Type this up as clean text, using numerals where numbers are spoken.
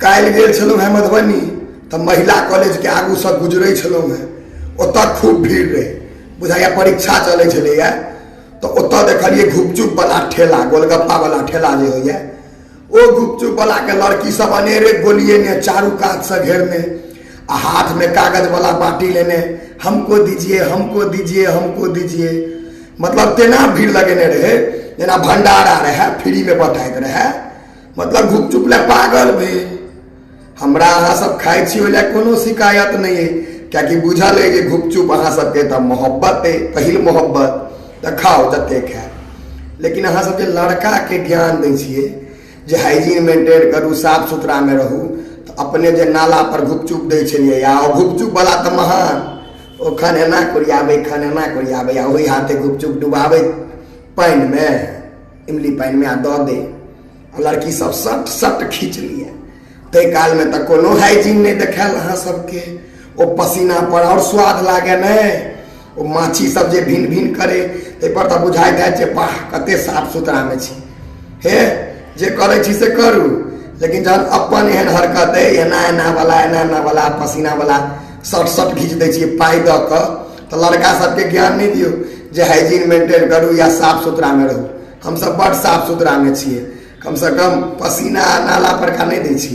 काल्हि गेल छलहुँ हेँ मधुबनी तऽ महिला कॉलेज के आगू से गुजरै छलहुँ हेँ, ओतऽ खूब भीड़ रहे, बुझाइया परीक्षा चलै छलैया। तो ओतऽ देखलिए गुपचुप वाला ठेला, गोलगप्पा वाला ठेला जे होइया, ओ गुपचुप वाला के लड़की सब अनेरे गोलिए ने चारू कात से घेरने, आ हाथ में कागज वाला बाटी लेने, हमको दीजिए हमको दीजिए हमको दीजिए। मतलब तेना भीड़ लगेने रहे जेना भंडारा रहे, फ्री में बटाइत रहे। मतलब गुपचुप ले पागल भेल। हमरा अहाँ सब खाइ छी, ओहि कोनो शिकायत नहीं है, कियाकि बुझल है कि गुपचुप अहाँ सबके तऽ मोहब्बत है, पहिल मोहब्बत, तऽ खाओ जते खाए। लेकिन अहाँ सबके लड़का के ज्ञान दै छियै जे हाइजीन मेंटेन करू, साफ सुथरा में रहू, तो अपने जे नाला पर गुपचुप दै छलियै, या गुपचुप वाला तऽ महान, ओ खन एना कोरियाबै खन एना कोरियाबै, आ ओहि हाथे गुपचुप डुबाबै पानि में, इमली पानि में आ दऽ दे, लड़की सब सट सट खींच लिए। तै काल में तऽ कोनो हाइजीन नहीं देखायल अहाँ सबके। ओ पसीना पर और स्वाद लागे नहीं, ओ माछी सब जे भिन भिन करे, तै पर तऽ बुझाइत है जे वाह कते साफ सुथरा में छी। हे जे करै छी से करू, लेकिन जहन अपन एहन हरकत है, एना एना वाला पसीना वाला सट सट खींच दै छियै पाई दऽ कऽ, तऽ लड़का सबके ज्ञान नहीं दियौ जे हाइजीन मेंटेन करू या साफ सुथरा में रहू। हम सब बड़ साफ सुथरा में छियै, कम से कम पसीना नाला पर का नहीं दै छियै।